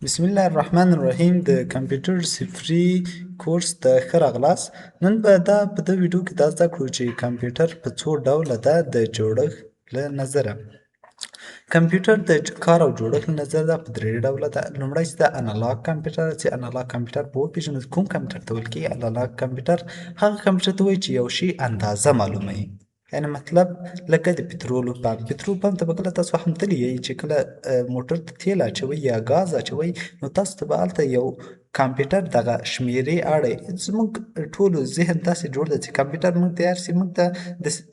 بسم الله الرحمن الرحیم د کمپیوټر صفري کورس ته ښه راغلاست. نن به په دې ویډیو کې دا زده کړو چې کمپیوټر په څو ډوله ده د جوړښت له نظره. کمپیوټر د کار او جوړښت له نظره دا په درې ډوله ده. لومړی چې د انالاګ کمپیوټر چې انالاګ کمپیوټر به وپېژنو کوم کمپیوټر ته ویل کېږي. انالاګ کمپیوټر هغه کمپیوټر ته وایي چې یو شي اندازه معلوموي. یعنې مطلب لکه د پټرولو پمپ. پټرول پمپ ته به کله تاسو هم تللي یئ چې کله موټر ته تیل اچوئ یا ګاز اچوئ نو تاسو ته به هلته یو کمپیوټر دغه شمېرې اړئ. زموږ ټولو ذهن داسې جوړ ده چې کمپیوټر موږ ته هر څه موږ ته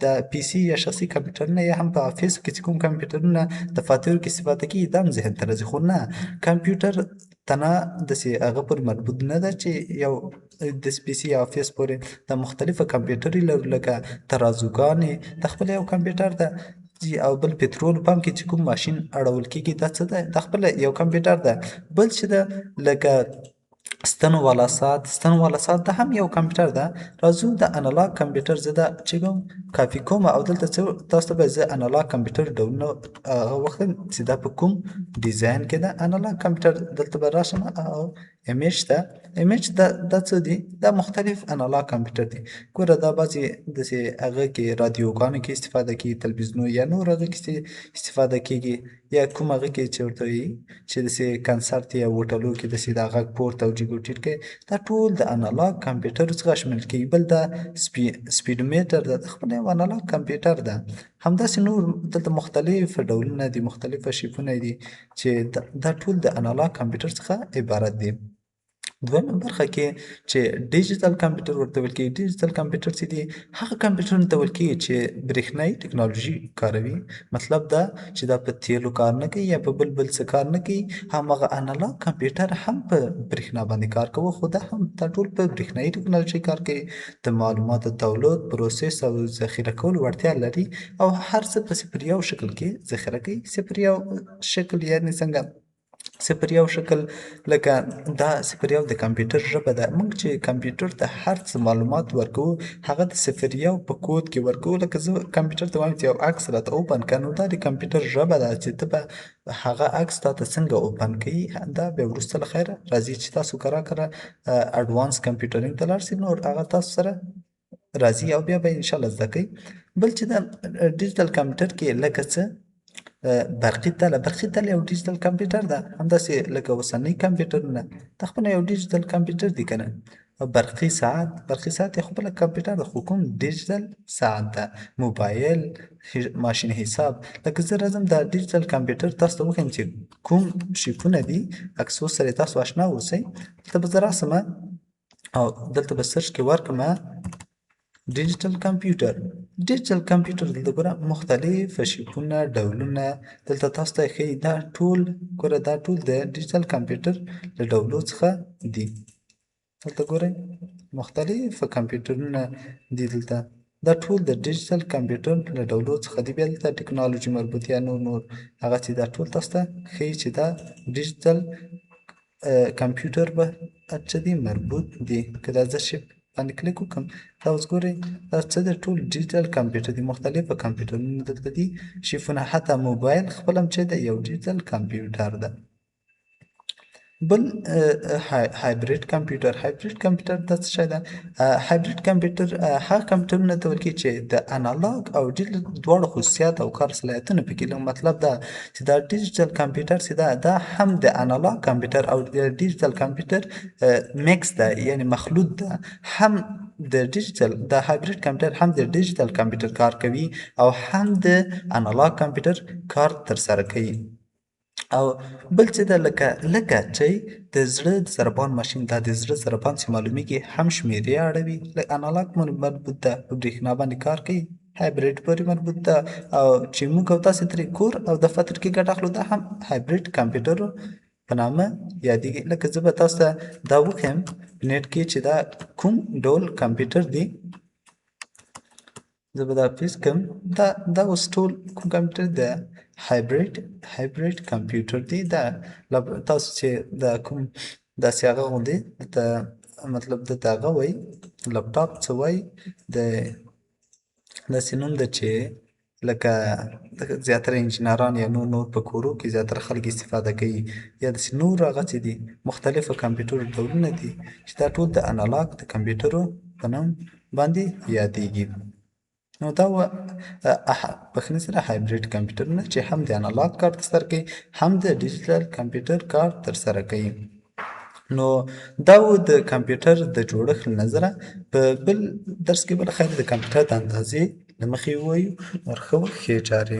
د پي سي یا شخصي کمپیوټرونه یا هم په افیس کې چې کوم کمپیوټرونه دفاترو کې استفاده کېږي دا هم ذهن ته راځي. خو نه، کمپیوټر تنها داسې هغه پورې مربوط نه ده چې یو داسې پي سي یا افیس پورې. د مختلفه کمپیوټرې لرو لکه ترازوګانې د خپله یو کمپیوټر ده او بل پټرول پمپ کې چې کوم ماشین اړول کېږي دا څه ده؟ دا خپله یو کمپیوټر ده. بل چې ده لکه ستن والا ساعت دا هم یو کمپیوټر ده. راځو د انالاګ کمپیوټر زه دا چې کوم کاپي کوم او دلته تاسو ته به زه انالاګ کمپیوټر ډولونه هغه وښیم چې دا په کوم ډیزاین کې ده. انالاګ کمپیوټر دلته به راشم او ایمیج ته ایمیج دا څه دي؟ دا مختلف انالاګ کمپیوټر دي. ګوره دا بعضې داسې هغه کې رادیوګانو کې استفاده کېږي، تلویزیونو یا نور هغه کې استفاده کېږي یا کوم هغه کې چې ورته وایي چې داسې کنسرت یا هوټلو کې داسې دا غږ پورته او جګ او ټیټ کوي. دا ټول د انالاګ کمپیوټرو څخه شمیرل کېږي. بل دا سپیډومیټر ده، دا خپله یو انالاګ کمپیوټر ده. همداسې نور دلته مختلف ډولونه دي، مختلفه شیپونه دي چې دا ټول د انالاګ کمپیوټر څخه عبارت دي. دویمه برخه کې چې ډیجیټل کمپیوټر ورته ویل کېږي. ډیجیټل کمپیوټر چې دي هغه کمپیوټرونو ته ویل کېږي چې برېښنایي ټکنالوژي کاروي. مطلب دا چې دا په تیلو کار نه کوي یا په بل څه کار نه کوي. هماغه انالاګ کمپیوټر هم په برېښنا باندې کار کوي خو دا ټول په برېښنایي ټکنالوژي کار کوي. د معلوماتو تولید، پروسس او ذخیره کولو وړتیا لري او هر څه په صفر یو شکل کې ذخیره کوي. صفر یو شکل یعنې څنګه؟ صفر یو شکل لکه دا صفر یو د کمپیوټر ژبه ده. موږ چې کمپیوټر ته هر څه معلومات ورکوو هغه د صفر یو په کود کې ورکوو. لکه زه کمپیوټر ته وایم چې یو عکس راته اوپن کړه نو دا د کمپیوټر ژبه ده چې ته به هغه عکس تاته څنګه اوپن کوي. دا بیا وروسته له خیره راځي چې تاسو کره اډوانس کمپیوټرینګ ته لاړ شئ نو هغه تاسو سره راځي او بیا به انشاءالله زده کوئ. بل چې د ډیجیټل کمپیوټر کې لکه څه برقي تله یو ډیجیټل کمپیوټر ده. همداسې لکه اوسنۍ کمپیوټرونه دا خپله یو ډیجیټل کمپیوټر دي که نه. برقي ساعت یې خپله کمپیوټر ده خو کوم ډیجیټل ساعت ده. موبایل، ماشین حساب. لکه زه راځم دا ډیجیټل کمپیوټر تاسو ته وښیم چې کوم شیپونه دي عکسو سره یې تاسو اشنا اوسئ. دلته به زه راسمه او دلته به سرچ کې ورکړمه ډیجیټل کمپیوټر دلته ګوره مختلف شیپونه ډولونه دلته تاسو ته ښیي. دا ټول د ډیجیټل کمپیوټر له ډولو څخه دي. دلته ګورئ مختلف کمپیوټرونه دي. دلته دا ټول د ډیجیټل کمپیوټر له ډولو څخه دي. بیا دلته ټکنالوژي مربوط یا نور هغه چې دا ټول تاسو ته ښیي چې دا ډیجیټل کمپیوټر به څه دي مربوط دي. که دا زه شیپ باندې کلیک وکړم دا اوس ګورئ دا څه ده؟ ټول ډیجیټل کمپیوټر دي. مختلفه کمپیوټرونه دلته دي، شیفونه. حتی موبایل خپل هم چې ده یو ډیجیټل کمپیوټر ده. بل هایبریډ کمپیوټر دا څه شی ده؟ هایبریډ کمپیوټر هغه کمپیوټرونه ته ویل کېږي چې د انالاګ او ډیجیټل دواړو خصوصیات او کار صلاحیتونه پکې لري. مطلب دا چې دا ډیجیټل کمپیوټر چې ده دا هم د انالاګ کمپیوټر او د ډیجیټل کمپیوټر میکس ده، یعنې مخلوط ده. هم د هایبریډ کمپیوټر هم د ډیجیټل کمپیوټر کار کوي او هم د انالاګ کمپیوټر کار ترسره کوي. او بل چې ده لکه چې د زړه د ضربان ماشین دا د زړه ضربان چې معلومیږي هم شمېرې اړوي. انالاګ مربوط ده په برېښنا باندې کار کوي. هایبریډ پورې مربوط ده او چې موږ او تاسې ترې کور او دفتر کې ګټه اخلو دا هم هایبریډ کمپیوټر په نامه یادېږي. لکه زه به تاسو ته دا وښیم نیټ کې چې دا کوم ډول کمپیوټر دی. زه به دا پیس کړم. دا اوس ټول کوم کمپیوټر ده؟ هایبریډ کمپیوټر دی. دا تاسو چې دا کوم داسې هغه غوندې دلته مطلب دلته هغه وایي لپټاپ څه وایي داسې نوم ده چې لکه زیاتره انجینران یا نور په کورو کې زیاتره خلک استفاده کوي یا داسې نور هغه څه دي مختلفه کمپیوټر ډولونه دي چې دا ټول د انالاګ د کمپیوټرو په نوم باندې یادیږي. نو دا بخښنې سره هایبریډ کمپیوټرونه چې هم د انالاګ کار ترسره کوي هم د ډیجیټل کمپیوټر کار ترسره کوي. نو دا و د کمپیوټر د جوړښت له نظره. په بل درس کې به خیر د کمپیوټر د اندازې له مخې ووایو. نور ښه وخت ښې چارې.